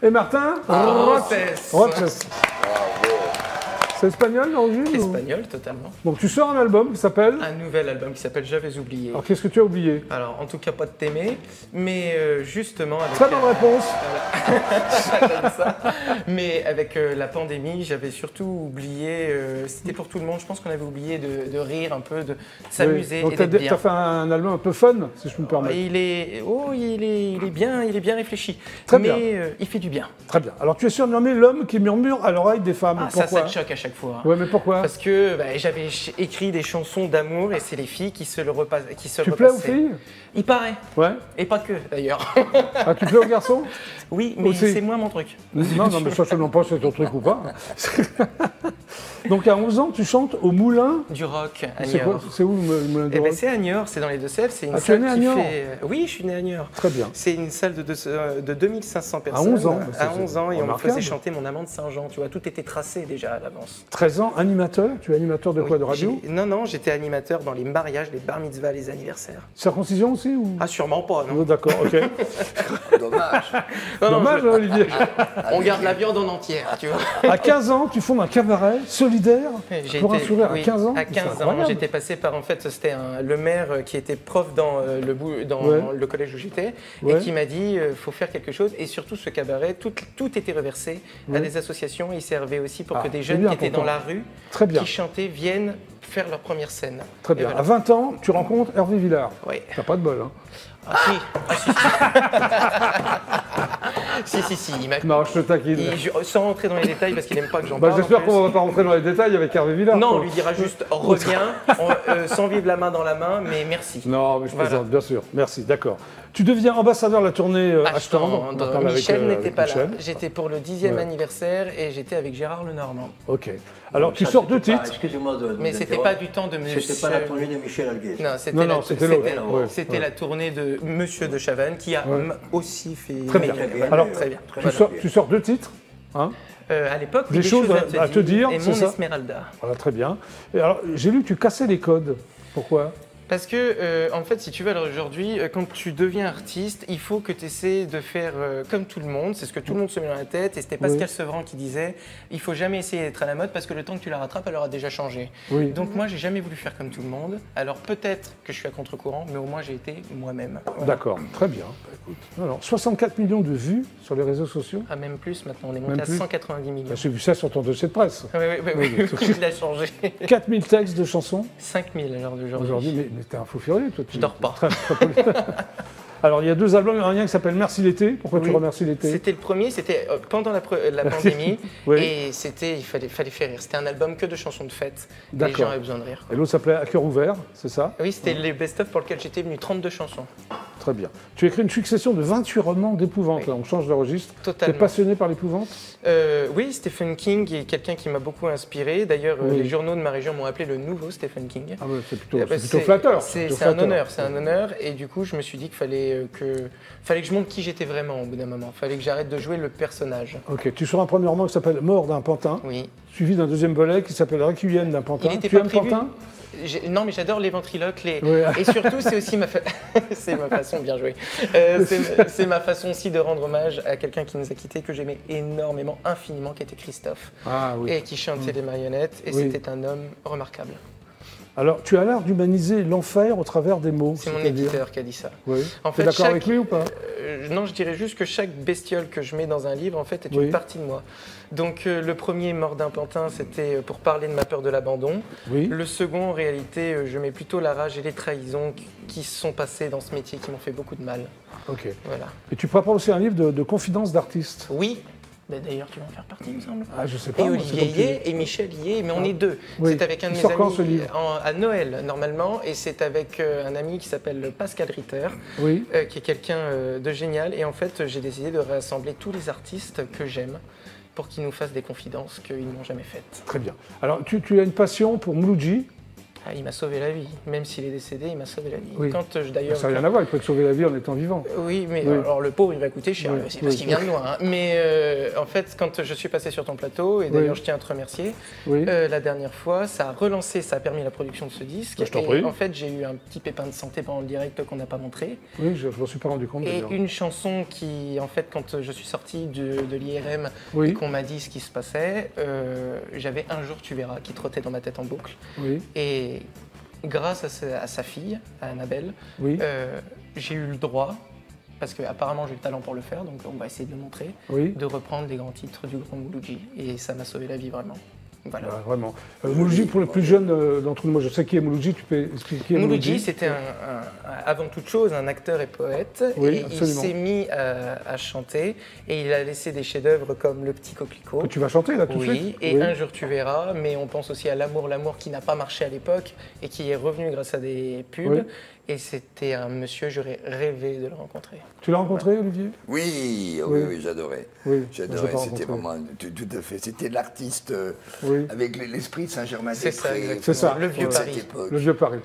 Et Martin Roches. C'est espagnol l'origine? Espagnol, totalement. Donc tu sors un album qui s'appelle? Un nouvel album qui s'appelle J'avais oublié. Alors qu'est-ce que tu as oublié? Alors en tout cas pas de t'aimer, mais justement avec... Très bonne réponse. Voilà. Ça. Mais avec la pandémie, j'avais surtout oublié, c'était pour tout le monde, je pense qu'on avait oublié de rire un peu, de s'amuser et d'être bien. Tu as fait un album un peu fun, si je peux me permettre. Il est bien réfléchi. Très mais bien. Il fait du bien. Très bien. Alors tu es surnommé l'homme qui murmure à l'oreille des femmes. Pourquoi? Ça te choque à chaque fois. Ouais, mais pourquoi? Parce que j'avais écrit des chansons d'amour et c'est les filles qui se le repassent. Tu plais aux filles? Il paraît. Ouais. Et pas que d'ailleurs. Ah, tu plais aux garçons? Oui, mais c'est moins mon truc. Non, mais ça, je ne sais pas si c'est ton truc ou pas. Donc à 11 ans, tu chantes au Moulin du Rock à Niort. C'est où le Moulin du Rock? C'est à Niort, c'est dans les Deux-Sèvres. C'est une tu es né à Niort? Oui, je suis né à Niort. Très bien. C'est une salle de 2500 personnes. À 11 ans? À 11 ans, et on me faisait remarquable. chanter mon amant de Saint-Jean. Tu vois, tout était tracé déjà à l'avance. 13 ans, animateur? Tu es animateur de quoi? De radio? Non, j'étais animateur dans les mariages, les bar mitzvahs, les anniversaires. Circoncision aussi ou... Ah, sûrement pas, non. Oh, d'accord, ok. Dommage. Dommage, Olivier. On garde la viande en entière, tu vois. À 15 ans, tu fondes un cabaret solidaire pour un sourire. À 15 ans? À 15 ans, j'étais passé par, en fait, c'était le maire qui était prof dans le collège où j'étais et qui m'a dit, faut faire quelque chose. Et surtout, ce cabaret, tout était reversé à des associations. Il servait aussi pour que des jeunes qui étaient dans la rue, qui chantaient, viennent faire leur première scène. Très bien. Voilà. À 20 ans, tu rencontres Hervé Villard. Oui. T'as pas de bol, hein? Si. Non, je te taquine. Sans rentrer dans les détails, parce qu'il n'aime pas que j'en parle. J'espère qu'on ne va pas rentrer dans les détails avec Hervé Villard. Non, on lui dira juste reviens, sans vivre la main dans la main, mais merci. Non, mais je plaisante, bien sûr. Merci, d'accord. Tu deviens ambassadeur de la tournée Ashton. Michel n'était pas là. J'étais pour le 10e anniversaire et j'étais avec Gérard Lenormand. Ok. Alors, tu sors 2 titres. Excusez-moi de mais c'était pas du temps de Monsieur. C'était pas la tournée de Michel Alguet. Non, c'était la tournée de Monsieur de Chavannes qui a aussi fait. Très bien. Alors, très bien. Tu sors 2 titres. Hein, à l'époque, des choses à te dire. Et Mon Esmeralda. Voilà, très bien. Et alors, j'ai lu que tu cassais les codes. Pourquoi? Parce que, en fait, si tu veux, alors aujourd'hui, quand tu deviens artiste, il faut que tu essaies de faire comme tout le monde. C'est ce que tout le monde se met dans la tête. Et c'était Pascal Sevran qui disait il faut jamais essayer d'être à la mode parce que le temps que tu la rattrapes, elle aura déjà changé. Oui. Donc, moi, j'ai jamais voulu faire comme tout le monde. Alors, peut-être que je suis à contre-courant, mais au moins, j'ai été moi-même. Voilà. D'accord, très bien. Écoute, alors, 64 millions de vues sur les réseaux sociaux. Ah, même plus maintenant. On est monté à 190 millions. J'ai vu ça sur ton dossier de presse. Oui, il a changé. 4000 textes de chansons. 5000 à l'heure d'aujourd'hui. Mais t'es un fou furieux, toi. Je dors pas. Alors, il y a 2 albums, un qui s'appelle Merci l'été. Pourquoi tu remercies l'été? C'était le premier, c'était pendant la pandémie. Et il fallait faire rire. C'était un album que de chansons de fête. Les gens avaient besoin de rire. Et l'autre s'appelait À cœur ouvert, c'est ça? Oui, c'était les best-of pour lesquels j'étais venu, 32 chansons. Très bien. Tu as écrit une succession de 28 romans d'épouvante. On change de registre. Totalement. Tu es passionné par l'épouvante? Oui, Stephen King est quelqu'un qui m'a beaucoup inspiré. D'ailleurs, les journaux de ma région m'ont appelé le nouveau Stephen King. Ah ouais, c'est plutôt flatteur. C'est un honneur. Et du coup, je me suis dit qu'il fallait que je montre qui j'étais vraiment au bout d'un moment. Il fallait que j'arrête de jouer le personnage. Ok, tu sors un premier roman qui s'appelle Mort d'un pantin. Oui. Suivi d'un deuxième volet qui s'appelle Requiem d'un pantin. Tu aimes Pantin? Non, mais j'adore les ventriloques. Et surtout, c'est aussi c'est ma façon, bien joué. C'est ma façon aussi de rendre hommage à quelqu'un qui nous a quittés, que j'aimais énormément, infiniment, qui était Christophe. Ah, oui. Et qui chantait les marionnettes. Et c'était un homme remarquable. Alors, tu as l'art d'humaniser l'enfer au travers des mots. C'est mon éditeur qui a dit ça. Oui. Tu es d'accord avec lui ou pas? Non, je dirais juste que chaque bestiole que je mets dans un livre, en fait, est une partie de moi. Donc, le premier, Mort d'un pantin, c'était pour parler de ma peur de l'abandon. Oui. Le second, en réalité, je mets plutôt la rage et les trahisons qui se sont passées dans ce métier, qui m'ont fait beaucoup de mal. Ok. Voilà. Et tu prépares aussi un livre de confidences d'artistes. Oui. D'ailleurs, tu vas en faire partie, il me semble. Ah, je sais pas. Et Olivier y est, et Michel y est, mais on est 2. Oui. C'est avec un de mes amis à Noël, normalement, et c'est avec un ami qui s'appelle Pascal Ritter, qui est quelqu'un de génial. Et en fait, j'ai décidé de rassembler tous les artistes que j'aime pour qu'ils nous fassent des confidences qu'ils n'ont jamais faites. Très bien. Alors, tu as une passion pour Mouloudji. Ah, il m'a sauvé la vie. Même s'il est décédé, il m'a sauvé la vie. Oui. D'ailleurs, Ça n'a rien à voir, il peut te sauver la vie en étant vivant. Oui, mais Oui. alors le pauvre, il va coûter cher, Oui. c'est parce qu'il vient de loin. Hein. Mais en fait, quand je suis passé sur ton plateau, et d'ailleurs Oui. je tiens à te remercier, Oui. la dernière fois, ça a relancé, ça a permis la production de ce disque. Bah, je t'en Et prie. en fait, j'ai eu un petit pépin de santé pendant le direct qu'on n'a pas montré. Oui, je ne m'en suis pas rendu compte Et d'ailleurs. une chanson qui, en fait, quand je suis sorti de l'IRM Oui. et qu'on m'a dit ce qui se passait, j'avais Un jour tu verras qui trottait dans ma tête en boucle. Oui, Et grâce à sa fille, à Annabelle, oui, j'ai eu le droit, parce qu'apparemment j'ai le talent pour le faire, donc on va essayer de le montrer, oui. de reprendre les grands titres du grand Mouloudji. Et ça m'a sauvé la vie vraiment. Voilà. Ah, vraiment. Mouloudji, pour les plus jeunes d'entre nous, moi je sais qui est Mouloudji, tu peux expliquer qui est Mouloudji, c'était avant toute chose un acteur et poète. Oui, et absolument. il s'est mis à chanter et il a laissé des chefs-d'œuvre comme Le Petit Coquelicot. Que tu vas chanter là tout de suite. Oui, et Un jour tu verras, mais on pense aussi à l'amour qui n'a pas marché à l'époque et qui est revenu grâce à des pubs. Oui. Et c'était un monsieur, j'aurais rêvé de le rencontrer. Tu l'as rencontré, Olivier? Oui, Oui. oui, j'adorais. Oui, J'adorais, je l'ai pas c'était rencontré. vraiment tout à fait. C'était l'artiste Oui. avec l'esprit de C'est ça, Saint-Germain-des-Prés. exactement. C'est ça. Le vieux Ouais. Paris. Cette époque. Le vieux Paris.